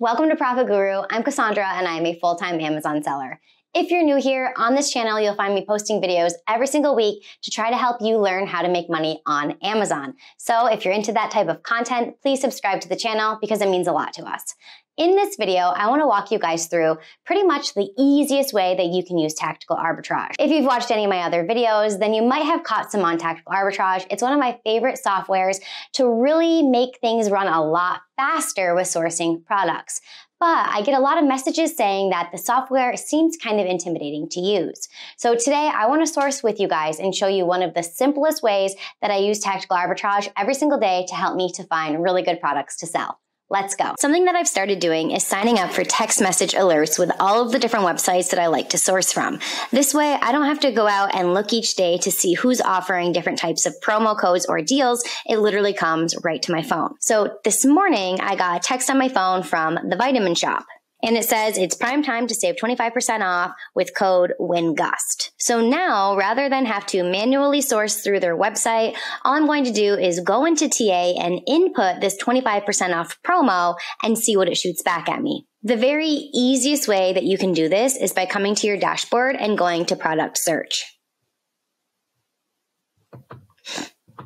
Welcome to Profit Guru. I'm Cassandra and I am a full-time Amazon seller. If you're new here, on this channel, you'll find me posting videos every single week to try to help you learn how to make money on Amazon. So if you're into that type of content, please subscribe to the channel because it means a lot to us. In this video, I want to walk you guys through pretty much the easiest way that you can use tactical arbitrage. If you've watched any of my other videos, then you might have caught some on tactical arbitrage. It's one of my favorite softwares to really make things run a lot faster with sourcing products. But I get a lot of messages saying that the software seems kind of intimidating to use. So today I want to source with you guys and show you one of the simplest ways that I use tactical arbitrage every single day to help me to find really good products to sell. Let's go. Something that I've started doing is signing up for text message alerts with all of the different websites that I like to source from. This way, I don't have to go out and look each day to see who's offering different types of promo codes or deals. It literally comes right to my phone. So this morning, I got a text on my phone from the Vitamin Shop. And it says it's prime time to save 25% off with code WINGUST. So now, rather than have to manually source through their website, all I'm going to do is go into TA and input this 25% off promo and see what it shoots back at me. The very easiest way that you can do this is by coming to your dashboard and going to product search.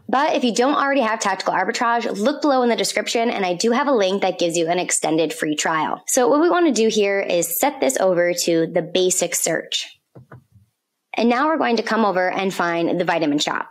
But if you don't already have tactical arbitrage, look below in the description and I do have a link that gives you an extended free trial. So what we want to do here is set this over to the basic search. And now we're going to come over and find the Vitamin Shop.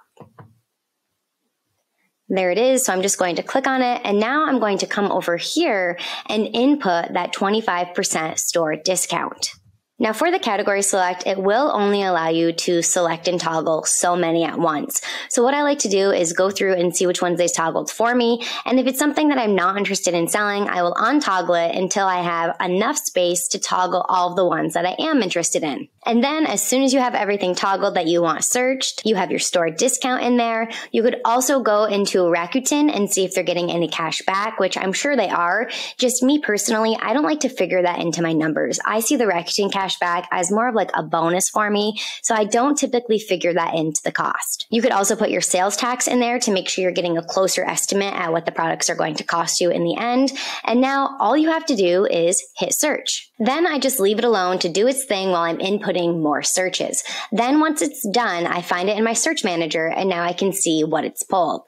There it is. So I'm just going to click on it. And now I'm going to come over here and input that 25% store discount. Now for the category select, it will only allow you to select and toggle so many at once. So what I like to do is go through and see which ones they toggled for me. And if it's something that I'm not interested in selling, I will untoggle it until I have enough space to toggle all of the ones that I am interested in. And then as soon as you have everything toggled that you want searched, you have your store discount in there. You could also go into Rakuten and see if they're getting any cash back, which I'm sure they are. Just me personally, I don't like to figure that into my numbers. I see the Rakuten cash back as more of like a bonus for me, so I don't typically figure that into the cost. You could also put your sales tax in there to make sure you're getting a closer estimate at what the products are going to cost you in the end. And now all you have to do is hit search. Then I just leave it alone to do its thing while I'm inputting more searches. Then once it's done, I find it in my search manager and now I can see what it's pulled.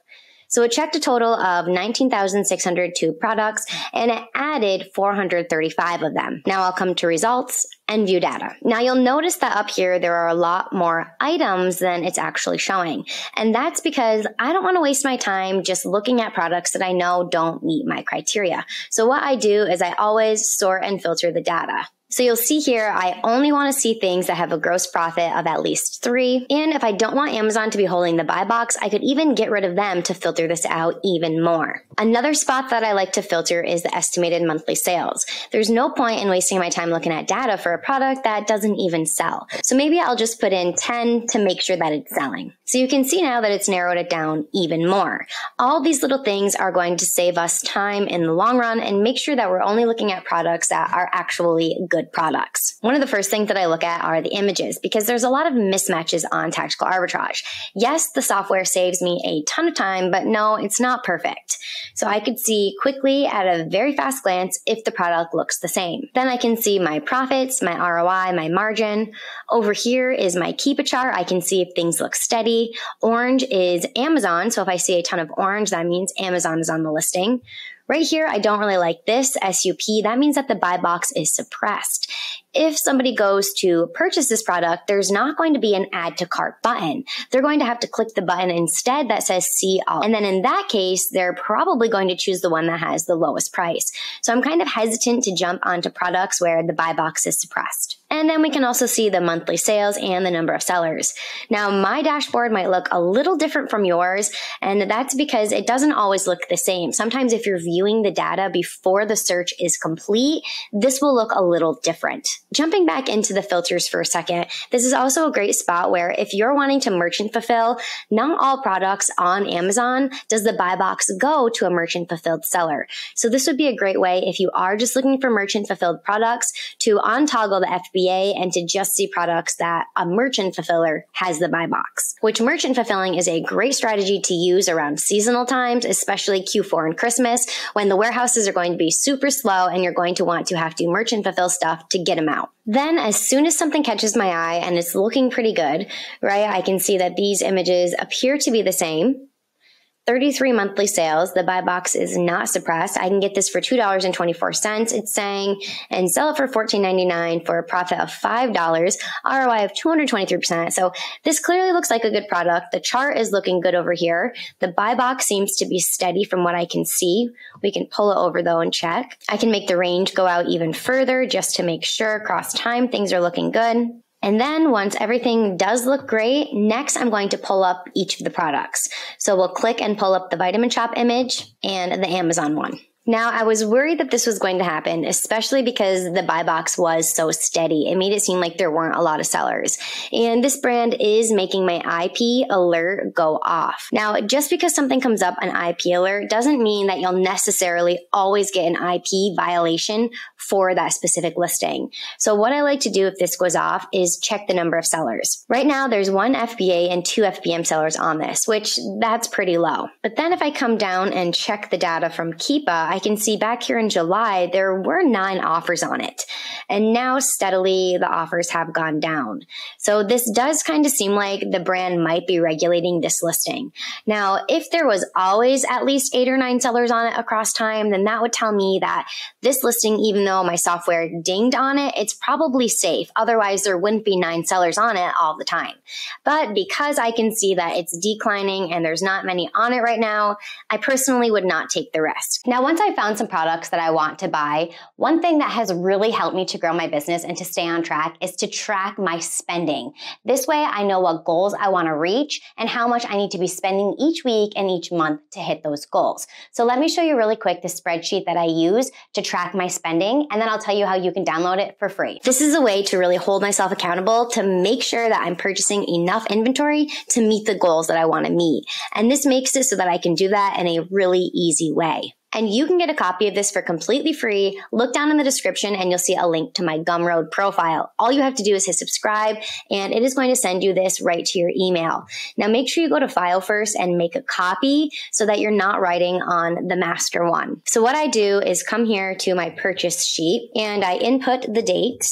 So it checked a total of 19,602 products and it added 435 of them. Now I'll come to results and view data. Now you'll notice that up here there are a lot more items than it's actually showing. And that's because I don't want to waste my time just looking at products that I know don't meet my criteria. So what I do is I always sort and filter the data. So you'll see here, I only want to see things that have a gross profit of at least 3. And if I don't want Amazon to be holding the buy box, I could even get rid of them to filter this out even more. Another spot that I like to filter is the estimated monthly sales. There's no point in wasting my time looking at data for a product that doesn't even sell. So maybe I'll just put in 10 to make sure that it's selling. So you can see now that it's narrowed it down even more. All these little things are going to save us time in the long run and make sure that we're only looking at products that are actually good products. One of the first things that I look at are the images because there's a lot of mismatches on tactical arbitrage. Yes, the software saves me a ton of time, but no, it's not perfect. So I could see quickly at a very fast glance if the product looks the same. Then I can see my profits, my ROI, my margin. Over here is my keep a chart. I can see if things look steady. Orange is Amazon. So if I see a ton of orange, that means Amazon is on the listing. Right here, I don't really like this SUP. That means that the buy box is suppressed. If somebody goes to purchase this product, there's not going to be an add to cart button. They're going to have to click the button instead that says see all. And then in that case, they're probably going to choose the one that has the lowest price. So I'm kind of hesitant to jump onto products where the buy box is suppressed. And then we can also see the monthly sales and the number of sellers. Now, my dashboard might look a little different from yours, and that's because it doesn't always look the same. Sometimes if you're viewing the data before the search is complete, this will look a little different. Jumping back into the filters for a second, this is also a great spot where if you're wanting to merchant fulfill, not all products on Amazon does the buy box go to a merchant fulfilled seller. So this would be a great way if you are just looking for merchant fulfilled products to untoggle the FBA FBA and to just see products that a merchant fulfiller has the buy box, which merchant fulfilling is a great strategy to use around seasonal times, especially Q4 and Christmas, when the warehouses are going to be super slow and you're going to want to have to merchant fulfill stuff to get them out. Then as soon as something catches my eye and it's looking pretty good, right, I can see that these images appear to be the same. 33 monthly sales. The buy box is not suppressed. I can get this for $2.24, it's saying, and sell it for $14.99 for a profit of $5, ROI of 223%. So this clearly looks like a good product. The chart is looking good over here. The buy box seems to be steady from what I can see. We can pull it over though and check. I can make the range go out even further just to make sure across time things are looking good. And then once everything does look great, next I'm going to pull up each of the products. So we'll click and pull up the Vitamin Shoppe image and the Amazon one. Now, I was worried that this was going to happen, especially because the buy box was so steady. It made it seem like there weren't a lot of sellers. And this brand is making my IP alert go off. Now, just because something comes up an IP alert doesn't mean that you'll necessarily always get an IP violation for that specific listing. So what I like to do if this goes off is check the number of sellers. Right now, there's 1 FBA and 2 FBM sellers on this, which that's pretty low. But then if I come down and check the data from Keepa, I can see back here in July, there were 9 offers on it. And now steadily the offers have gone down. So this does kind of seem like the brand might be regulating this listing. Now, if there was always at least 8 or 9 sellers on it across time, then that would tell me that this listing, even though my software dinged on it, it's probably safe. Otherwise, there wouldn't be 9 sellers on it all the time. But because I can see that it's declining and there's not many on it right now, I personally would not take the risk. Now, once I found some products that I want to buy, one thing that has really helped me to grow my business and to stay on track is to track my spending. This way, I know what goals I want to reach and how much I need to be spending each week and each month to hit those goals. So let me show you really quick the spreadsheet that I use to track my spending, and then I'll tell you how you can download it for free. This is a way to really hold myself accountable to make sure that I'm purchasing enough inventory to meet the goals that I want to meet. And this makes it so that I can do that in a really easy way. And you can get a copy of this for completely free. Look down in the description and you'll see a link to my Gumroad profile. All you have to do is hit subscribe and it is going to send you this right to your email. Now make sure you go to file first and make a copy so that you're not writing on the master one. So what I do is come here to my purchase sheet and I input the date,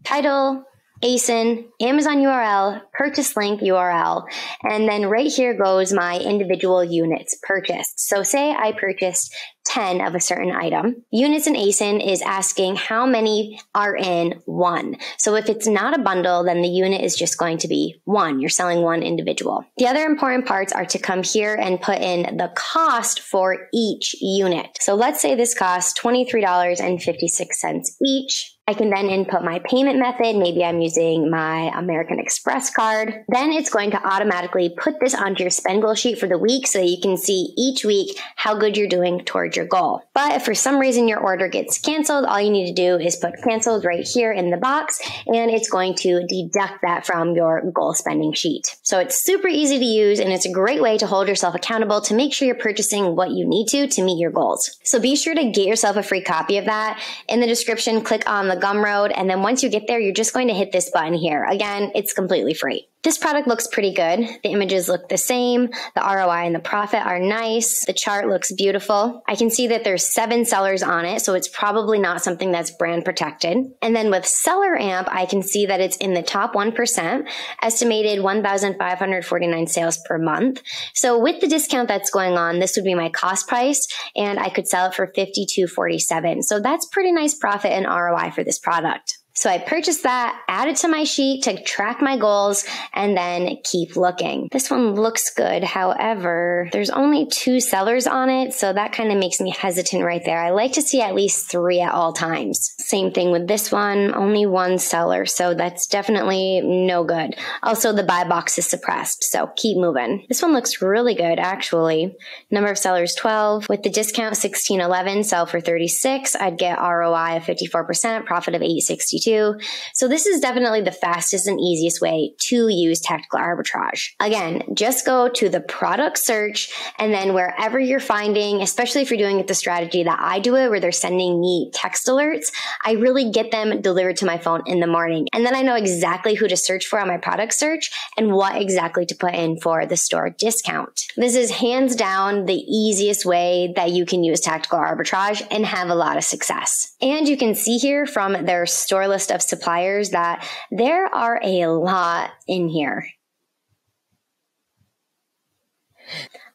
title, ASIN, Amazon URL, purchase link URL, and then right here goes my individual units purchased. So say I purchased 10 of a certain item. Units in ASIN is asking how many are in 1. So if it's not a bundle, then the unit is just going to be 1. You're selling 1 individual. The other important parts are to come here and put in the cost for each unit. So let's say this costs $23.56 each. I can then input my payment method. Maybe I'm using my American Express card. Then it's going to automatically put this onto your spend goal sheet for the week so that you can see each week how good you're doing towards your goal. But if for some reason your order gets canceled, all you need to do is put canceled right here in the box and it's going to deduct that from your goal spending sheet. So it's super easy to use and it's a great way to hold yourself accountable to make sure you're purchasing what you need to meet your goals. So be sure to get yourself a free copy of that. In the description, click on the Gumroad, and then once you get there, you're just going to hit this button here. Again, it's completely free. This product looks pretty good. The images look the same. The ROI and the profit are nice. The chart looks beautiful. I can see that there's 7 sellers on it, so it's probably not something that's brand protected. And then with Seller Amp, I can see that it's in the top 1%, estimated 1,549 sales per month. So with the discount that's going on, this would be my cost price, and I could sell it for $52.47. So that's pretty nice profit and ROI for this product. So I purchased that, add it to my sheet to track my goals, and then keep looking. This one looks good. However, there's only 2 sellers on it, so that kind of makes me hesitant right there. I like to see at least 3 at all times. Same thing with this one, only 1 seller, so that's definitely no good. Also, the buy box is suppressed, so keep moving. This one looks really good, actually. Number of sellers, 12. With the discount, 1611, sell for 36. I'd get ROI of 54%, profit of 862. $1.52. So this is definitely the fastest and easiest way to use tactical arbitrage. Again, just go to the product search, and then wherever you're finding, especially if you're doing it the strategy that I do it, where they're sending me text alerts, I really get them delivered to my phone in the morning. And then I know exactly who to search for on my product search and what exactly to put in for the store discount. This is hands down the easiest way that you can use tactical arbitrage and have a lot of success. And you can see here from their store list of suppliers that there are a lot in here.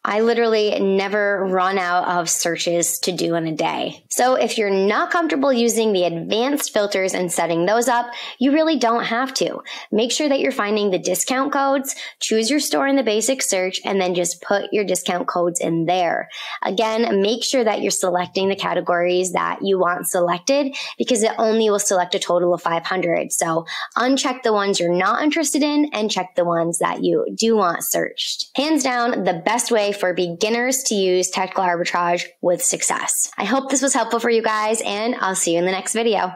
I literally never run out of searches to do in a day. So if you're not comfortable using the advanced filters and setting those up, you really don't have to. Make sure that you're finding the discount codes, choose your store in the basic search, and then just put your discount codes in there. Again, make sure that you're selecting the categories that you want selected, because it only will select a total of 500. So uncheck the ones you're not interested in and check the ones that you do want searched. Hands down, the best way for beginners to use tactical arbitrage with success. I hope this was helpful for you guys, and I'll see you in the next video.